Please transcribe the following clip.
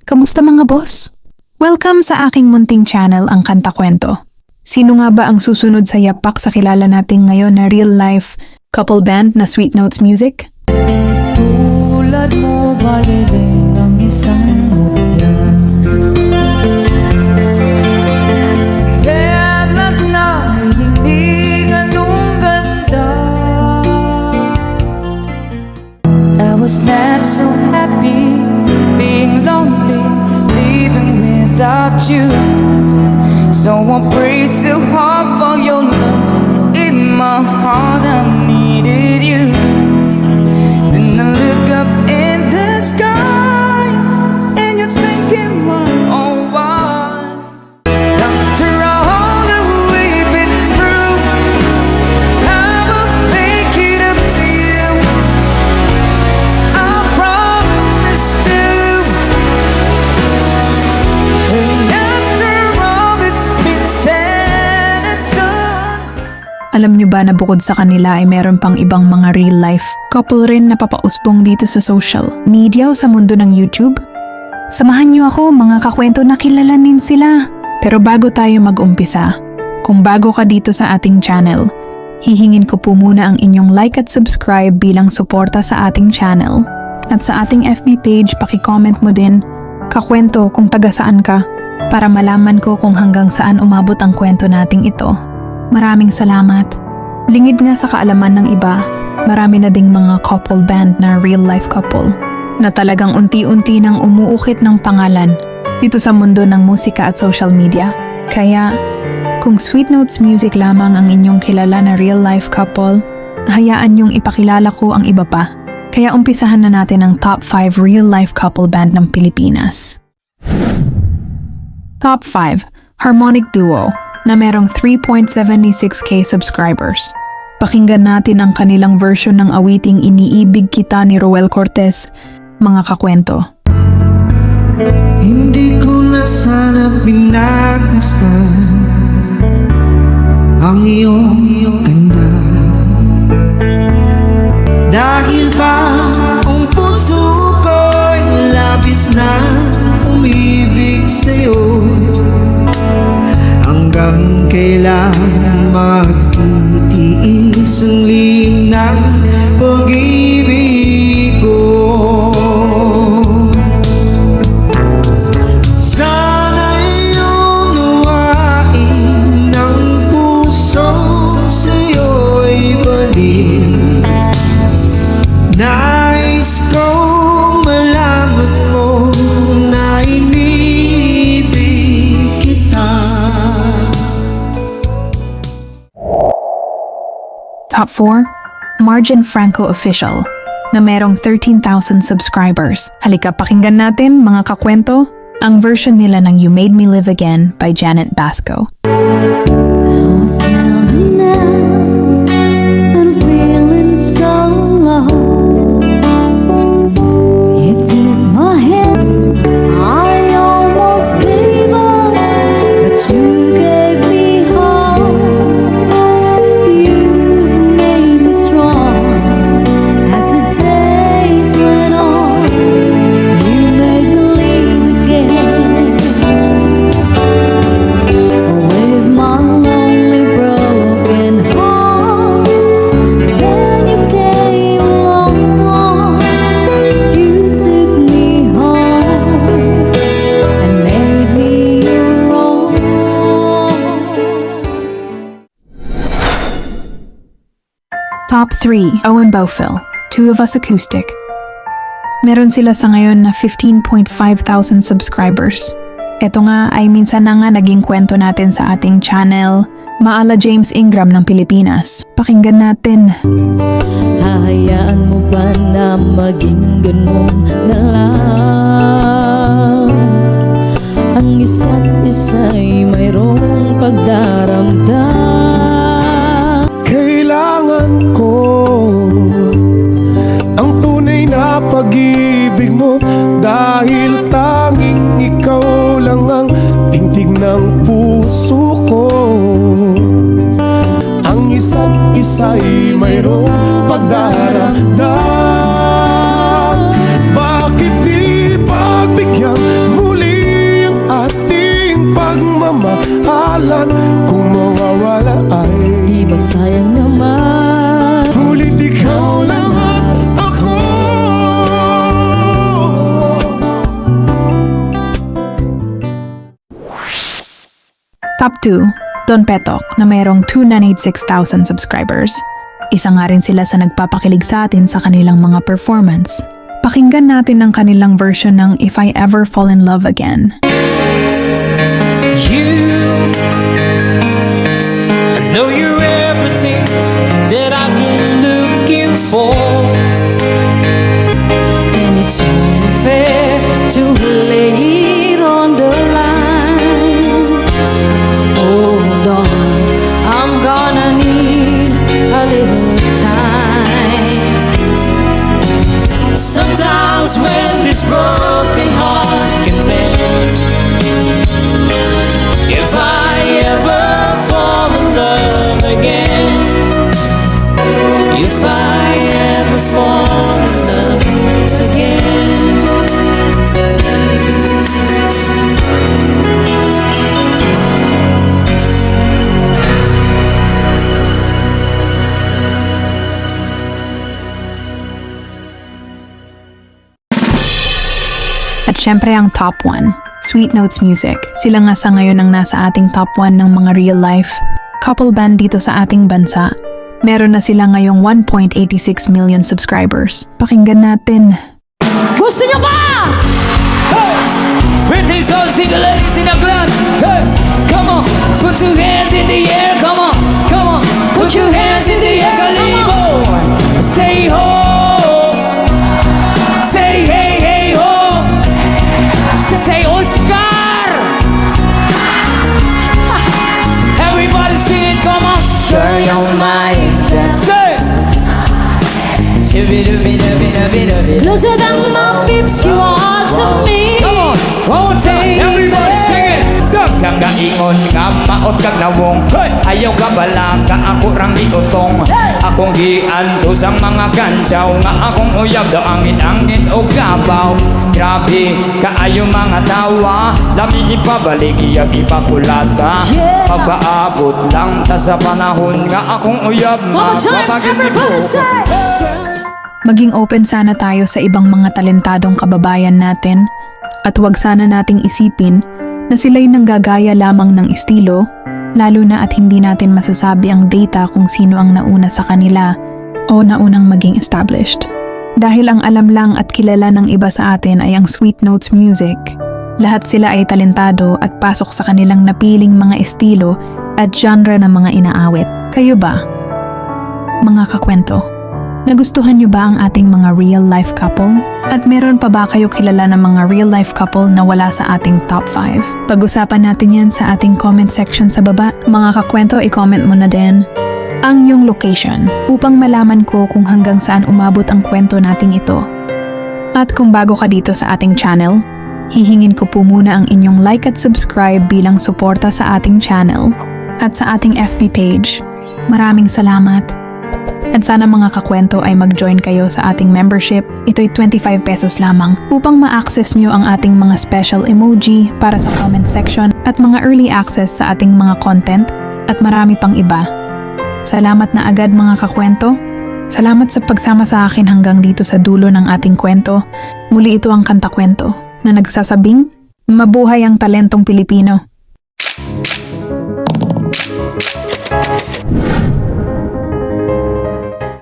Kamusta mga boss? Welcome sa aking munting channel, ang Kanta Kwento. Sino nga ba ang susunod sa yapak sa kilala nating ngayon na real-life couple band na Sweet Notes Music? Tulad mo baliling ang isang mutya, Perlas na hiningan nung ganda. I was not so happy being lonely, living without you. So I prayed so hard for your love. In my heart I needed you. Then I look up in the sky and you're thinking, oh why? After all that we've been through, I will make it up to you. I promise to. And after all that's been said and done. Alam nyo ba na bukod sa kanila ay meron pang ibang mga real-life couple rin na papausbong dito sa social media o sa mundo ng YouTube? Samahan nyo ako mga kakwento na kilalanin sila. Pero bago tayo mag-umpisa, kung bago ka dito sa ating channel, hihingin ko po muna ang inyong like at subscribe bilang suporta sa ating channel. At sa ating FB page, paki-comment mo din, kakwento kung taga saan ka, para malaman ko kung hanggang saan umabot ang kwento nating ito. Maraming salamat. Lingid nga sa kaalaman ng iba, marami na ding mga couple band na real-life couple na talagang unti-unti nang umuukit ng pangalan dito sa mundo ng musika at social media. Kaya, kung Sweet Notes Music lamang ang inyong kilala na real-life couple, hayaan niyong ipakilala ko ang iba pa. Kaya umpisahan na natin ang top 5 real-life couple band ng Pilipinas. Top 5, Harmonic Duo, na merong 3.76k subscribers. Pakinggan natin ang kanilang version ng awiting Iniibig Kita ni Roel Cortez, mga kakwento. Hindi ko na sana pinagmasdan ang iyong ganda, dahil ba ang puso ko'y labis na umibig sa'yo. Hanggang kailan magtitiis ang lihim ng pag-ibig ko? Sana iyong nuwain ng puso sa'yo'y balik. Nais kong malaman mo na inibig kita. Top 4, Margin Franco Official, na merong 13,000 subscribers. Halika, pakinggan natin, mga kakwento, ang version nila ng You Made Me Live Again by Janet Basco. I was down and out and feeling so low. You took my hand, I almost gave up, but you gave me hope. You've made me strong as the days went on. You made me live again. With my lonely broken heart, then you came along. You took me home and made me your own. Top 3, Owen Bowfill, Two of Us Acoustic. Meron sila sa ngayon na 15,500 subscribers. Ito nga ay minsan na nga naging kwento natin sa ating channel, Maala James Ingram ng Pilipinas. Pakinggan natin. Hahayaan mo ba na maging ganun na lang? Ang isa't isa'y mayroong pagdaramdam. Kailangan ko ang tunay na pag-ibig mo, dahil tanging ikaw lang ang tingtig ng puso ko. Ang isa't isa'y mayroong pagdaramdam. Bakit di pagbigyan mo minsan kung mawawala ay Di ba sayang naman? Ngunit ikaw lang at ako. Top 2, Don Petok na mayroong 296,000 subscribers. Isa nga rin sila sa nagpapakilig sa atin sa kanilang mga performance. Pakinggan natin ang kanilang version ng If I Ever Fall in Love Again. You, I know you're everything that I've been looking for, and it's only fair to lay it on the line. Hold on, I'm gonna need a little time. Sometimes when this broken heart can mend, if I ever fall in love again, if I ever fall in love again. At syempre ang top 1, Sweet Notes Music. Sila nga sa ngayon ang nasa ating top 1 ng mga real life couple band dito sa ating bansa. Meron na sila ngayong 1.86 million subscribers. Pakinggan natin. Gusto niyo ba? Hey! Pretty so single ladies in the club. Hey! Come on, put your hands in the air. Come on, come on, put your hands in the air. Kalibo, say ho, say hey hey ho, say Oscar. Everybody sing it, come on. Sure your mind just say. Closer than my peeps you are to me. Come on, one more time, everybody sing it. Kang gaingon nga maot kag nawong, ayaw ka bala ka ako rang iutong. Akong gianto sang mga kantsaw nga akong uyab daw angin-angin o gabaw. Grabe kaayo mga tawa, lami ipabalik iyag ipakulata. Pagpaabot lang ta sa panahon nga akong uyab mapagin ni po. Maging open sana tayo sa ibang mga talentadong kababayan natin at huwag sana nating isipin na sila'y nanggagaya lamang ng estilo, lalo na at hindi natin masasabi ang data kung sino ang nauna sa kanila o naunang maging established. Dahil ang alam lang at kilala ng iba sa atin ay ang Sweet Notes Music. Lahat sila ay talentado at pasok sa kanilang napiling mga estilo at genre ng mga inaawit. Kayo ba? Mga kakwento, nagustuhan niyo ba ang ating mga real-life couple? At meron pa ba kayo kilala ng mga real-life couple na wala sa ating top 5? Pag-usapan natin yan sa ating comment section sa baba. Mga kakwento, i-comment mo na din ang iyong location upang malaman ko kung hanggang saan umabot ang kwento nating ito. At kung bago ka dito sa ating channel, hihingin ko po muna ang inyong like at subscribe bilang suporta sa ating channel at sa ating FB page. Maraming salamat! At sana mga kakwento ay mag-join kayo sa ating membership. Ito'y 25 pesos lamang upang ma-access nyo ang ating mga special emoji para sa comment section at mga early access sa ating mga content at marami pang iba. Salamat na agad mga kakwento. Salamat sa pagsama sa akin hanggang dito sa dulo ng ating kwento. Muli ito ang Kanta Kwento na nagsasabing, mabuhay ang talentong Pilipino.